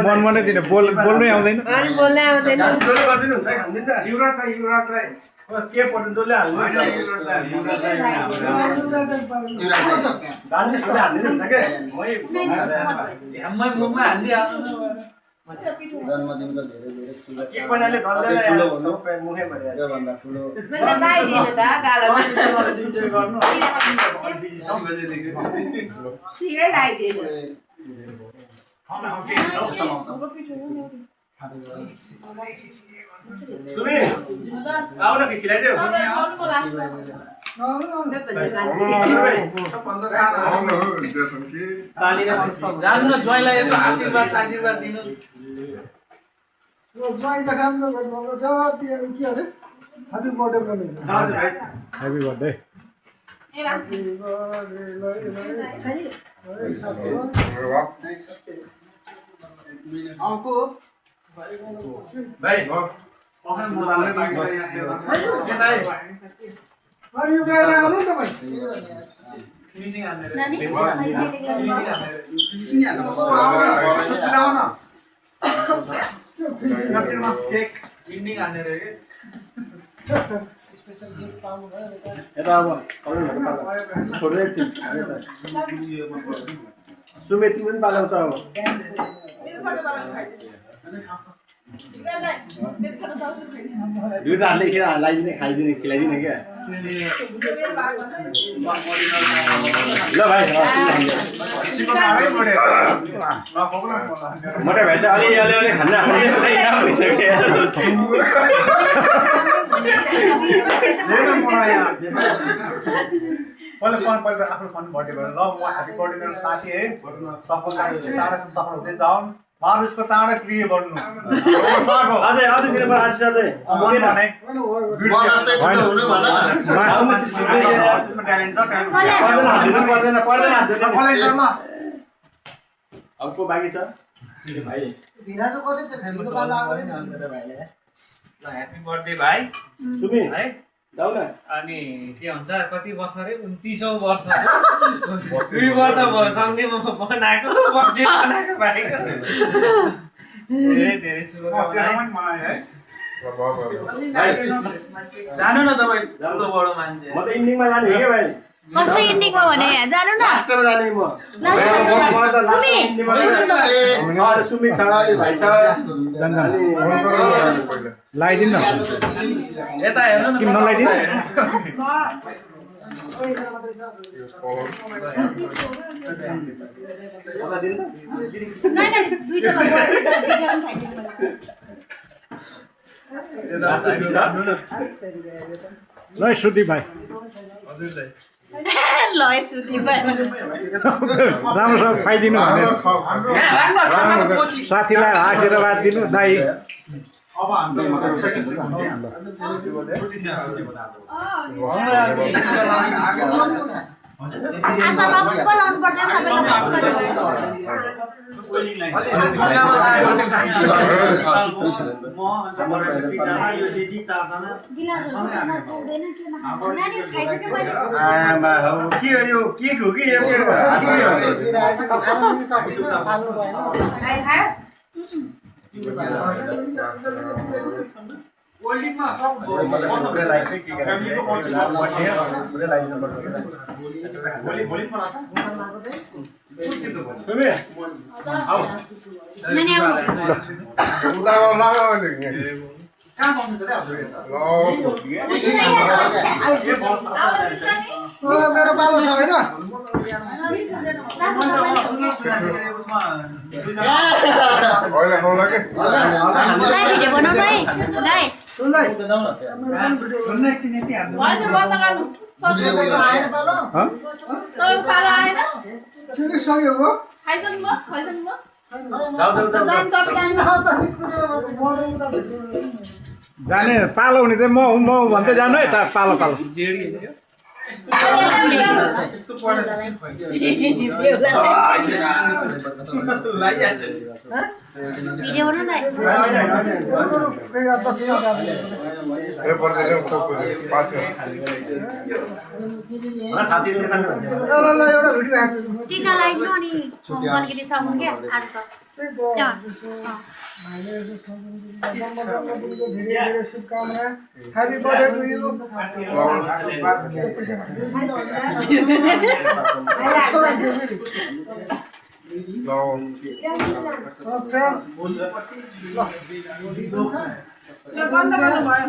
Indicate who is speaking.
Speaker 1: मनमनै दिने बोल्नै आउँदैन के पर्दैन जसले
Speaker 2: जन्मदिनको धेरै धेरै शुभकामना योभन्दा ठुलो
Speaker 1: आऊ न खिलाइदेऊ जानु न ज्वाइँलाई यसो आशीर्वाद दिनु
Speaker 3: ज्वाइँ जटाम्रो गर्नुभएको छ त्यो के अरे ह्यापी बर्थडे गर्नु
Speaker 1: ह्यापी बर्थडे भाइ
Speaker 3: अनि यो गाडी आउनु त भाइ
Speaker 1: फिनिसिङ हान्ने केक इन्डिङ हान्ने रे के
Speaker 2: स्पेशल गिफ्ट पाउनु भयो
Speaker 1: यता अब छोड्दै छु सुमेती पनि पालाउँछ अब दुईटा हातले लगाइदिने खाइदिने खिलाइदिने क्या ल भाइ मोटे भाइ त अलि खाना भइसक्यो पहिला त आफ्नो फन बर्थडे गरेर ल म ह्यापी बर्थडे मेरो साथी है सफल चाँडै सफल हुँदै जाउन् मानिसको चाँडै प्रिय बन्नु अझै दिनु पर्यो आशिष अझै भने अब को बाँकी छ भाइ
Speaker 4: ह्यापी बर्थडे भाइ
Speaker 1: सुमी
Speaker 4: है
Speaker 1: जाऊ न
Speaker 4: अनि के भन्छ कति वर्ष अरे 29औं वर्ष 2 वर्ष सँगै म बनाएको बर्थडे बनाएको भाइको धेरै धेरै शुभकामना जानु न तपाईँ ठुलो बडो मान्छे
Speaker 1: म त इन्डिङमा जाने हो के भाइ
Speaker 5: कस्तो इन्डिङमा भने जानु न
Speaker 1: लास्टमा जाने म सुमी छ भाइ छ लगाइदिनु न
Speaker 4: यता हेर्नु न
Speaker 1: किन नलाइदिनु ल श्रुति भाइ
Speaker 5: ल सुति
Speaker 1: राम्रोसँग खाइदिनु भनेर साथीलाई आशीर्वाद दिनु दाइ
Speaker 5: बोलाउनु पर्छ
Speaker 3: मेरो पालो छ होइन
Speaker 1: जाने पालो हुने चाहिँ म भन्दै जानु है पालो
Speaker 2: यस्तो पढेर सिट भइदियो
Speaker 5: भिडियो बनाउन है
Speaker 3: एउटा भिडियो हाल्नु
Speaker 5: टिका लाग्नु अनि फर्किने सक्नु क्या आज त
Speaker 3: धेरै शुभकामना happy birthday to you friends ल बन्द गर्नु भयो